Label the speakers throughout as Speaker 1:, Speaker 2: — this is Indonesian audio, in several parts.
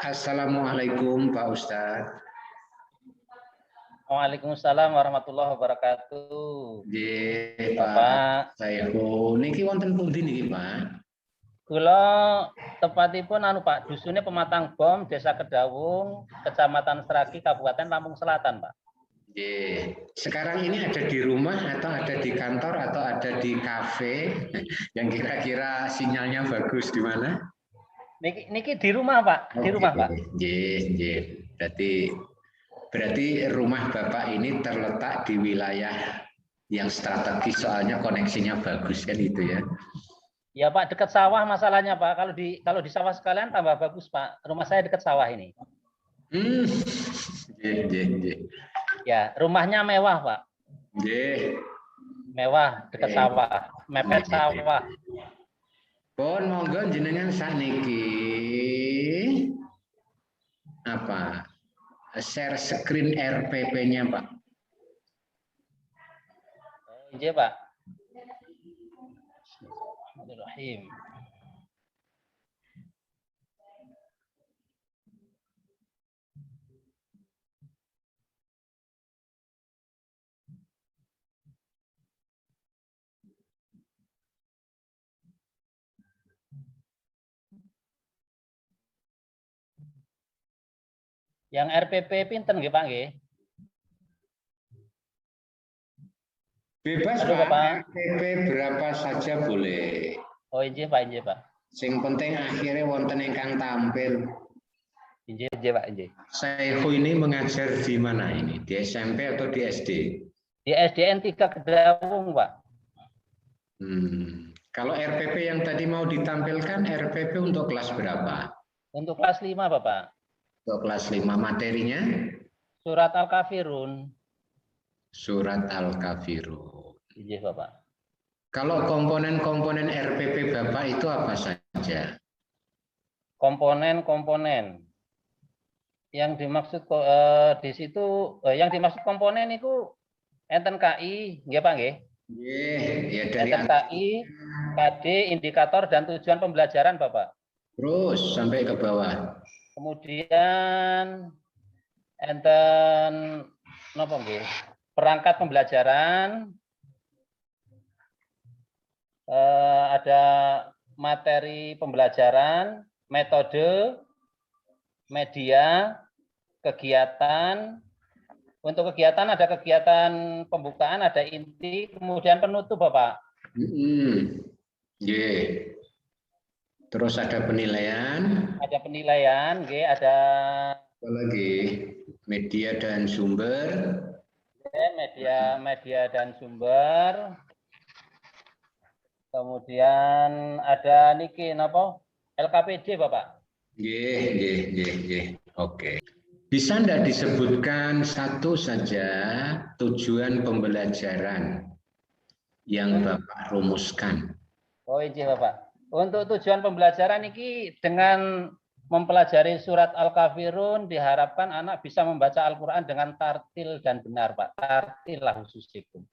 Speaker 1: Assalamualaikum Pak Ustadz.
Speaker 2: Waalaikumsalam warahmatullahi wabarakatuh.
Speaker 1: Nggih,
Speaker 2: Bapak,
Speaker 1: saya niki wonten pundi niki, Pak?
Speaker 2: kula tepatipun Pak, dusunnya Pematang Bom, Desa Kedawung, Kecamatan Sragi, Kabupaten Lampung Selatan, Pak.
Speaker 1: Nggih. Sekarang ini ada di rumah atau ada di kantor atau ada di kafe yang kira-kira sinyalnya bagus di mana?
Speaker 2: Niki di rumah, Pak. Di rumah, Pak.
Speaker 1: Nggih, nggih. Berarti rumah Bapak ini terletak di wilayah yang strategis, soalnya koneksinya bagus kan itu ya.
Speaker 2: Ya Pak, dekat sawah masalahnya Pak. Kalau di sawah sekalian tambah bagus Pak. Rumah saya dekat sawah ini. Ya, rumahnya mewah Pak. Mewah, dekat sawah, mepet sawah.
Speaker 1: Pun monggo jenengan sakniki apa? Share screen RPP-nya, Pak.
Speaker 2: Iya, Pak. Bismillahirrahmanirrahim. Yang RPP pinten nggih Pak nggih?
Speaker 1: Bebas
Speaker 2: Halo,
Speaker 1: Pak,
Speaker 2: Bapak.
Speaker 1: RPP berapa saja boleh.
Speaker 2: Oh injih Pak, injih Pak.
Speaker 1: Sing penting akhirnya wonten ingkang tampil.
Speaker 2: Injih, injih Pak, injih.
Speaker 1: Saihu ini mengajar di mana ini? Di SMP atau di SD?
Speaker 2: Di SDN 3 Kedawung, Pak.
Speaker 1: Kalau RPP yang tadi mau ditampilkan, RPP untuk kelas berapa?
Speaker 2: Untuk kelas 5, Bapak.
Speaker 1: Untuk kelas 5 materinya?
Speaker 2: Surat Al-Kafirun.
Speaker 1: Surat Al-Kafirun.
Speaker 2: Injih, Bapak.
Speaker 1: Kalau komponen-komponen RPP Bapak itu apa saja?
Speaker 2: Komponen-komponen. Yang dimaksud di situ yang dimaksud komponen itu enten KI, nggih Pak nggih?
Speaker 1: Ya dari
Speaker 2: enten KI, KD, indikator dan tujuan pembelajaran Bapak.
Speaker 1: Terus sampai ke bawah.
Speaker 2: Kemudian enten napa nggih? Perangkat pembelajaran, ada materi pembelajaran, metode, media, kegiatan. Untuk kegiatan ada kegiatan pembukaan, ada inti, kemudian penutup Bapak.
Speaker 1: Terus ada penilaian.
Speaker 2: Ada penilaian, ada
Speaker 1: apa lagi? Media dan sumber.
Speaker 2: Media dan sumber. Kemudian ada niki napa? LKPD Bapak.
Speaker 1: Oke. Bisa enggak disebutkan satu saja tujuan pembelajaran yang Bapak rumuskan?
Speaker 2: Oh iya Bapak. Untuk tujuan pembelajaran ini dengan mempelajari surat Al-Kafirun diharapkan anak bisa membaca Al-Quran dengan tartil dan benar Pak. Tartil lah khusus itu.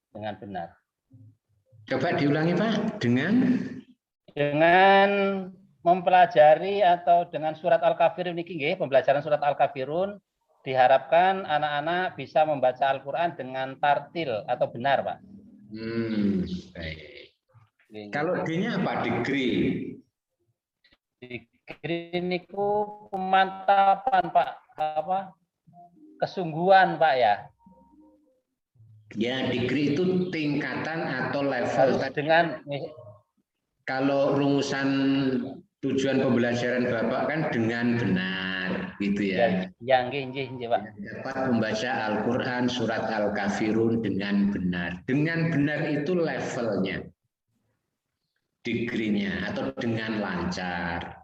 Speaker 2: Dengan benar.
Speaker 1: Coba diulangi Pak. Dengan
Speaker 2: mempelajari atau dengan surat Al-Kafirun ini, pembelajaran surat Al-Kafirun diharapkan anak-anak bisa membaca Al-Quran dengan tartil atau benar Pak.
Speaker 1: Baik. Kalau D-nya apa? Degree.
Speaker 2: Degree niku pemantapan Pak, kesungguhan Pak ya.
Speaker 1: Ya, degree itu tingkatan atau level.
Speaker 2: Dengan
Speaker 1: kalau rumusan tujuan pembelajaran Bapak kan dengan benar, gitu ya.
Speaker 2: Yang injih Pak.
Speaker 1: Dapat membaca Al-Quran surat Al-Kafirun dengan benar. Dengan benar itu levelnya, degree-nya, atau dengan lancar,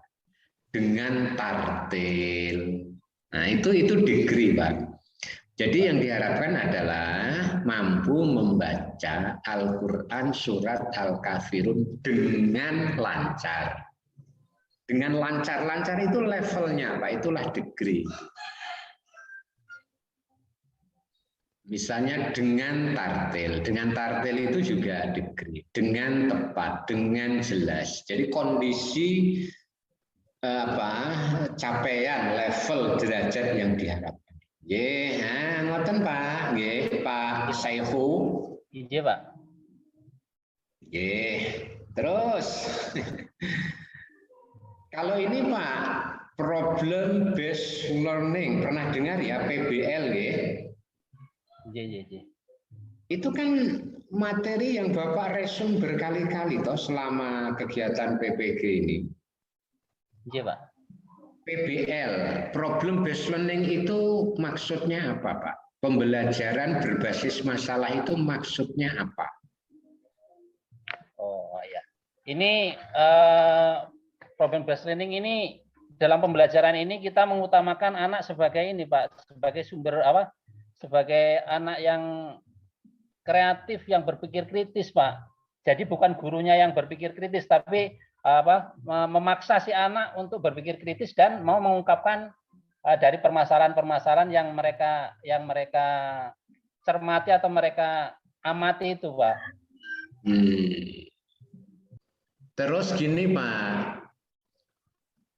Speaker 1: dengan tartil. Nah itu degree Pak. Jadi yang diharapkan adalah mampu membaca Al-Quran surat Al-Kafirun dengan lancar. Dengan lancar itu levelnya Pak, itulah degree. Misalnya dengan tartil itu juga degree. Dengan tepat, dengan jelas. Jadi kondisi apa capaian level derajat yang diharapkan. Nggih, ngoten Pak, nggih Pak Saihu.
Speaker 2: Iya Pak.
Speaker 1: Nggih. Terus kalau ini Pak, problem based learning pernah dengar ya PBL nggih?
Speaker 2: Iya.
Speaker 1: Itu kan materi yang Bapak resum berkali-kali toh selama kegiatan PPG ini.
Speaker 2: Iya Pak.
Speaker 1: PBL, problem based learning itu maksudnya apa Pak? Pembelajaran berbasis masalah itu maksudnya apa?
Speaker 2: Oh ya. Ini problem based learning ini dalam pembelajaran ini kita mengutamakan anak sebagai ini Pak, sebagai sumber apa? Sebagai anak yang kreatif yang berpikir kritis Pak. Jadi bukan gurunya yang berpikir kritis tapi memaksa si anak untuk berpikir kritis dan mau mengungkapkan dari permasalahan-permasalahan yang mereka cermati atau mereka amati itu Pak.
Speaker 1: Terus gini Pak,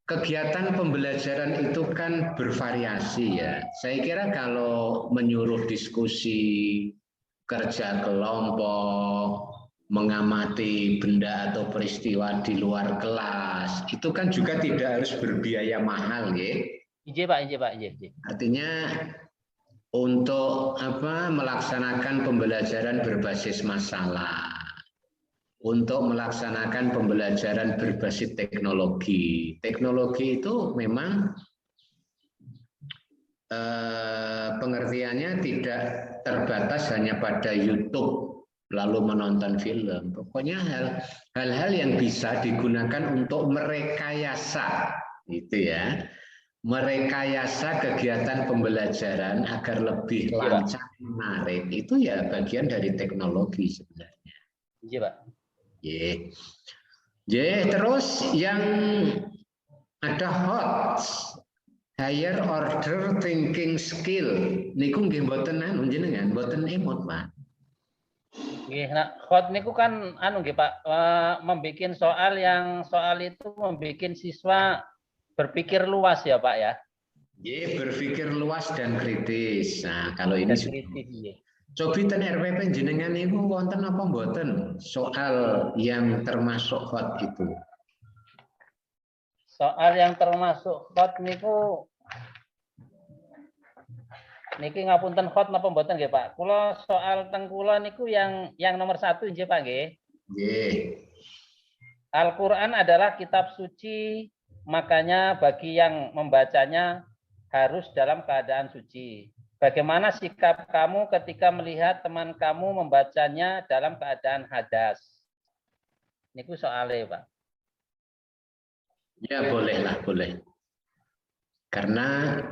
Speaker 1: kegiatan pembelajaran itu kan bervariasi ya. Saya kira kalau menyuruh diskusi, kerja kelompok, mengamati benda atau peristiwa di luar kelas, itu kan juga tidak harus berbiaya mahal ya.
Speaker 2: Iya Pak, iya.
Speaker 1: Artinya untuk melaksanakan pembelajaran berbasis masalah, untuk melaksanakan pembelajaran berbasis teknologi. Teknologi itu memang pengertiannya tidak terbatas hanya pada YouTube lalu menonton film. Pokoknya hal-hal yang bisa digunakan untuk merekayasa, gitu ya, merekayasa kegiatan pembelajaran agar lebih lancar, menarik. Itu ya bagian dari teknologi sebenarnya.
Speaker 2: Iya Pak.
Speaker 1: Terus yang ada HOT, higher order thinking skill, niku nggih mboten njenengan mboten emot Pak.
Speaker 2: Nggih, nah HOT niku kan nggih Pak, membikin soal itu membikin siswa berpikir luas ya Pak ya.
Speaker 1: Berpikir luas dan kritis. Nah, kalau ini cobi ten RPP jenengan niku wonten apa mboten soal yang termasuk HOT itu?
Speaker 2: Soal yang termasuk HOT niku niki ngapunten HOT napa mboten nggih Pak? Kula soal teng kula niku yang nomor 1 nggih Pak nggih.
Speaker 1: Nggih.
Speaker 2: Al-Qur'an adalah kitab suci, makanya bagi yang membacanya harus dalam keadaan suci. Bagaimana sikap kamu ketika melihat teman kamu membacanya dalam keadaan hadas? Niku soalnya, Pak.
Speaker 1: Ya bolehlah, boleh. Karena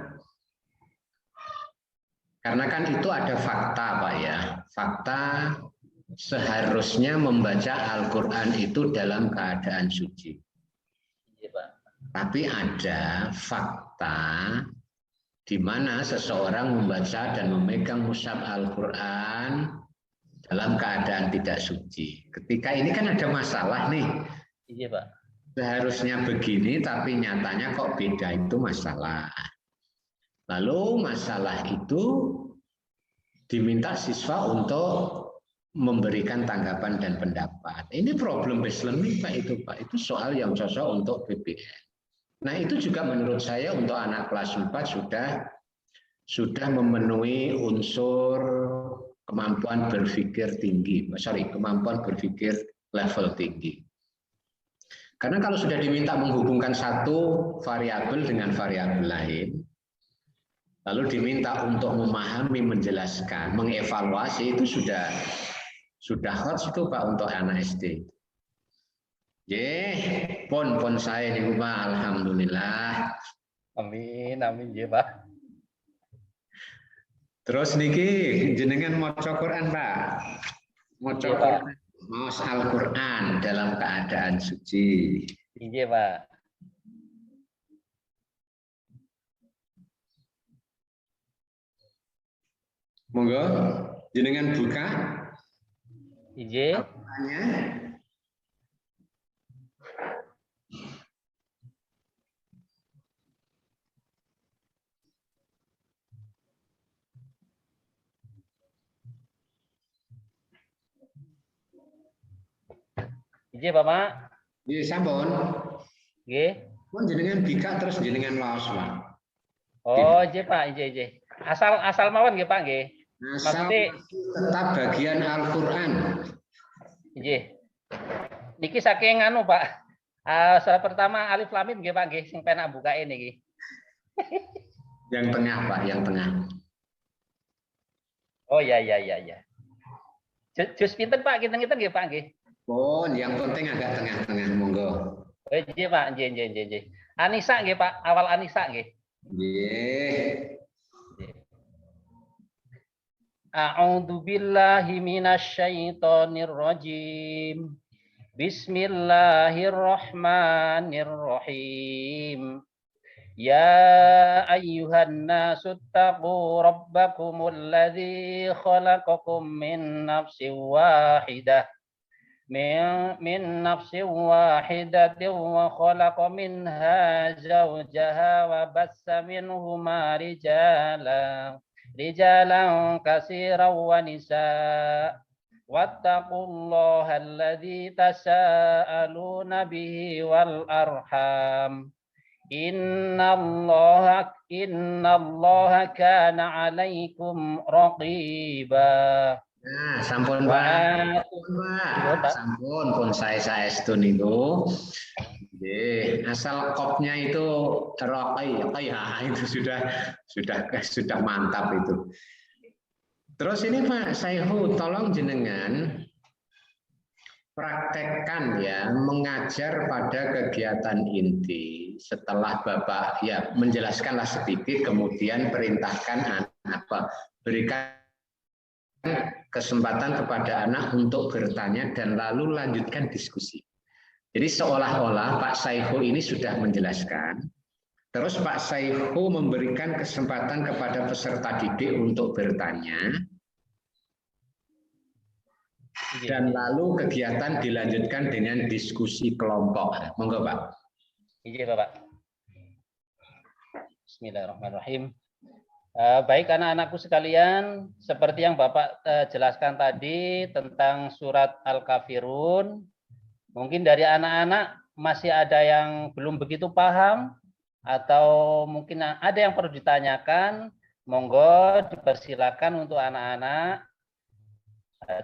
Speaker 1: kan itu ada fakta Pak ya. Fakta seharusnya membaca Al-Quran itu dalam keadaan suci.
Speaker 2: Iya, Pak.
Speaker 1: Tapi ada fakta di mana seseorang membaca dan memegang mushaf Al-Quran dalam keadaan tidak suci. Ketika ini kan ada masalah nih.
Speaker 2: Iya Pak.
Speaker 1: Seharusnya begini tapi nyatanya kok beda, itu masalah. Lalu masalah itu diminta siswa untuk memberikan tanggapan dan pendapat. Ini problem based learning Pak itu Pak. Itu soal yang cocok untuk PBL. Nah itu juga menurut saya untuk anak kelas 4 sudah memenuhi unsur kemampuan berpikir tinggi. Kemampuan berpikir level tinggi. Karena kalau sudah diminta menghubungkan satu variabel dengan variabel lain, lalu diminta untuk memahami, menjelaskan, mengevaluasi, itu sudah hot itu Pak untuk anak SD. Pon saya nih Pak, alhamdulillah.
Speaker 2: Amin ya Pak.
Speaker 1: Terus niki jenengan maca Quran Pak. Maca Quran, maos Al-Quran dalam keadaan suci.
Speaker 2: Iya Pak.
Speaker 1: Monggo jenengan buka.
Speaker 2: Iya. Ije Bapak.
Speaker 1: Nggih sampun.
Speaker 2: Nggih.
Speaker 1: Pun jenengan bika terus jenengan laos, Pak.
Speaker 2: Oh, ije Pak, ije. Asal mawon nggih Pak nggih.
Speaker 1: Asal
Speaker 2: Maksudnya
Speaker 1: tetap bagian Al-Qur'an.
Speaker 2: nggih. Niki saking anu Pak. Salah pertama alif lam mim nggih Pak nggih sing penak bukae niki.
Speaker 1: Yang tengah, Pak, yang tengah.
Speaker 2: Oh ya. Jus pinten Pak, kinten-kinten nggih Pak nggih.
Speaker 1: Pun yang penting agak tengah-tengah, monggo.
Speaker 2: Oh nggih Pak, nggih. Anisa nggih Pak, awal Anisa nggih.
Speaker 1: Nggih.
Speaker 2: A'udzu billahi minasyaitonir rajim. Bismillahirrahmanirrahim. Ya ayyuhan nasu taqu rabbakumul ladzi khalaqakum min nafsin wahidah. Min nafsin wahidatin wa khalaqa minha zawjaha wa bassa minhuma rijalan katsiran wa nisaa. Wattaqullaha alladzi tasaaluna bihi wal arham. Innallaha kana 'alaikum raqiba.
Speaker 1: Nah, sampun Pak. Sampun pun saya estu niku. Nggih, asal kopnya itu rokai, itu sudah mantap itu. Terus ini Pak Saihu, tolong jenengan praktekkan ya, mengajar pada kegiatan inti. Setelah Bapak ya menjelaskanlah sedikit, kemudian perintahkan anak, berikan kesempatan kepada anak untuk bertanya dan lalu lanjutkan diskusi. Jadi seolah-olah Pak Saihu ini sudah menjelaskan, terus Pak Saihu memberikan kesempatan kepada peserta didik untuk bertanya, dan lalu kegiatan dilanjutkan dengan diskusi kelompok. Monggo Pak.
Speaker 2: Iya Bapak. Bismillahirrahmanirrahim. Baik anak-anakku sekalian, seperti yang Bapak jelaskan tadi tentang surat Al-Kafirun, mungkin dari anak-anak masih ada yang belum begitu paham, atau mungkin ada yang perlu ditanyakan, monggo dipersilakan untuk anak-anak,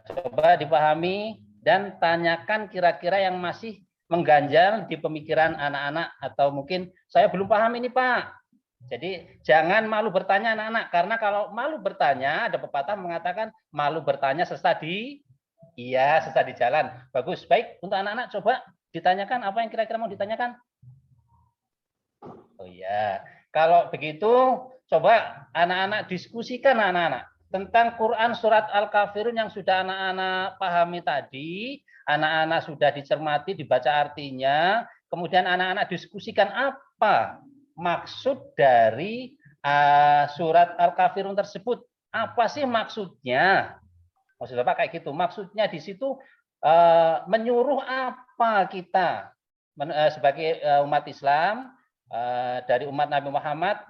Speaker 2: coba dipahami dan tanyakan kira-kira yang masih mengganjal di pemikiran anak-anak, atau mungkin saya belum paham ini Pak. Jadi jangan malu bertanya anak-anak, karena kalau malu bertanya, ada pepatah mengatakan malu bertanya sesat di jalan. Bagus, baik untuk anak-anak coba ditanyakan apa yang kira-kira mau ditanyakan. Oh iya, kalau begitu coba anak-anak diskusikan anak-anak tentang Quran surat Al-Kafirun yang sudah anak-anak pahami tadi, anak-anak sudah dicermati, dibaca artinya, kemudian anak-anak diskusikan apa maksud dari surat Al-Kafirun tersebut. Apa sih maksudnya? Maksud Bapak kayak gitu. Maksudnya di situ menyuruh apa kita sebagai umat Islam, dari umat Nabi Muhammad,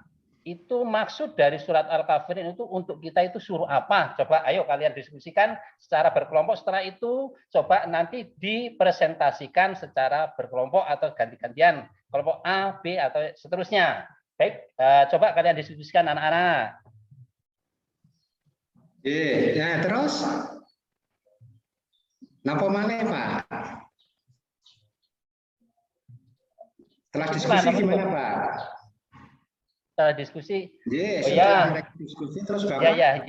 Speaker 2: itu maksud dari surat Al-Kafirun itu untuk kita itu suruh apa? Coba ayo kalian diskusikan secara berkelompok. Setelah itu coba nanti dipresentasikan secara berkelompok atau ganti-gantian. Kelompok A, B, atau seterusnya. Baik, coba kalian diskusikan anak-anak.
Speaker 1: Ya, terus? Napa maneh, Pak? Setelah diskusi gimana, Pak?
Speaker 2: Setelah diskusi.
Speaker 1: Oh ya. Diskusi terus Bapak.
Speaker 2: Ya.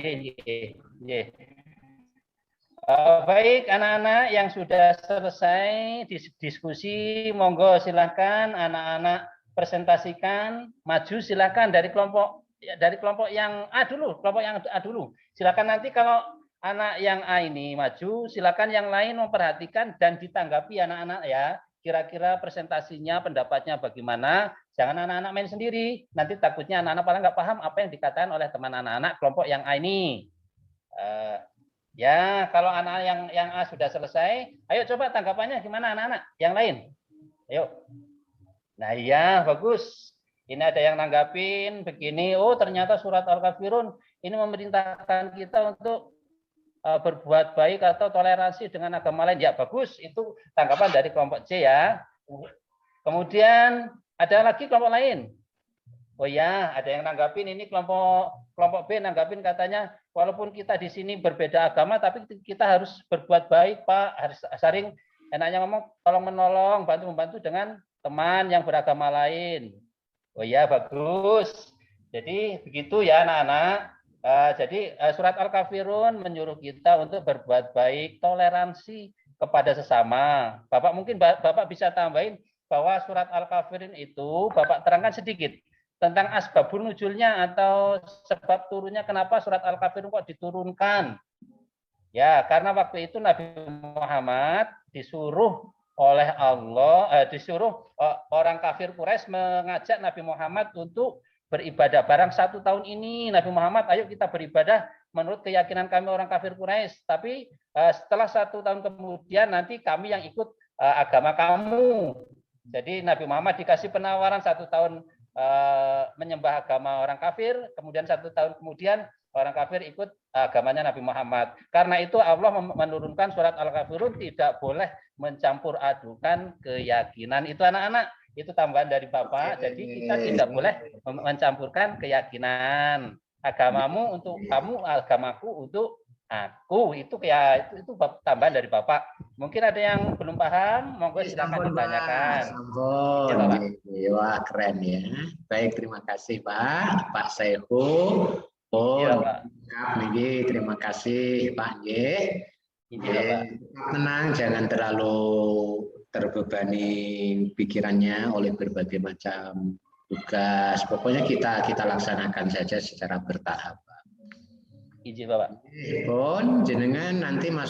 Speaker 2: Baik anak-anak yang sudah selesai diskusi, monggo silahkan anak-anak presentasikan, maju silahkan dari kelompok yang A dulu, Silahkan nanti kalau anak yang A ini maju, silahkan yang lain memperhatikan dan ditanggapi anak-anak ya. Kira-kira presentasinya, pendapatnya bagaimana? Jangan anak-anak main sendiri. Nanti takutnya anak-anak paling nggak paham apa yang dikatakan oleh teman anak-anak kelompok yang A ini. Ya, kalau anak yang A sudah selesai, ayo coba tanggapannya gimana anak-anak yang lain. Ayo. Nah, iya, bagus. Ini ada yang nanggapin begini, oh ternyata surat Al-Kafirun ini memerintahkan kita untuk berbuat baik atau toleransi dengan agama lain. Ya bagus, itu tanggapan dari kelompok C ya. Kemudian ada lagi kelompok lain. Oh ya, ada yang nanggapin ini kelompok B nanggapin katanya walaupun kita di sini berbeda agama tapi kita harus berbuat baik, Pak. Harus sering enaknya ngomong tolong menolong, bantu membantu dengan teman yang beragama lain. Oh ya, bagus. Jadi begitu ya anak-anak. Jadi surat Al-Kafirun menyuruh kita untuk berbuat baik, toleransi kepada sesama. Bapak mungkin Bapak bisa tambahin bahwa surat Al-Kafirun itu Bapak terangkan sedikit tentang asbabun nuzulnya atau sebab turunnya kenapa surat Al-Kafirun kok diturunkan. Ya, karena waktu itu Nabi Muhammad disuruh oleh Allah, disuruh orang kafir Quraisy mengajak Nabi Muhammad untuk beribadah. Barang 1 tahun ini Nabi Muhammad, ayo kita beribadah menurut keyakinan kami orang kafir Quraisy. Tapi setelah 1 tahun kemudian nanti kami yang ikut agama kamu. Jadi Nabi Muhammad dikasih penawaran 1 tahun menyembah agama orang kafir, kemudian 1 tahun kemudian orang kafir ikut agamanya Nabi Muhammad. Karena itu Allah menurunkan surat Al-Kafirun tidak boleh mencampur adukan keyakinan. Itu anak-anak, itu tambahan dari Bapak. Jadi kita tidak boleh mencampurkan keyakinan. Agamamu untuk kamu, agamaku untuk aku. Itu ya itu tambahan dari Bapak. Mungkin ada yang belum paham, monggo silakan ditanyakan.
Speaker 1: Wah, keren ya. Baik, terima kasih Pak Saihu. Terima kasih Pak Y. Tenang, jangan terlalu terbebani pikirannya oleh berbagai macam tugas. Pokoknya kita laksanakan saja secara bertahap.
Speaker 2: Izin Bapak.
Speaker 1: Pun jenengan nanti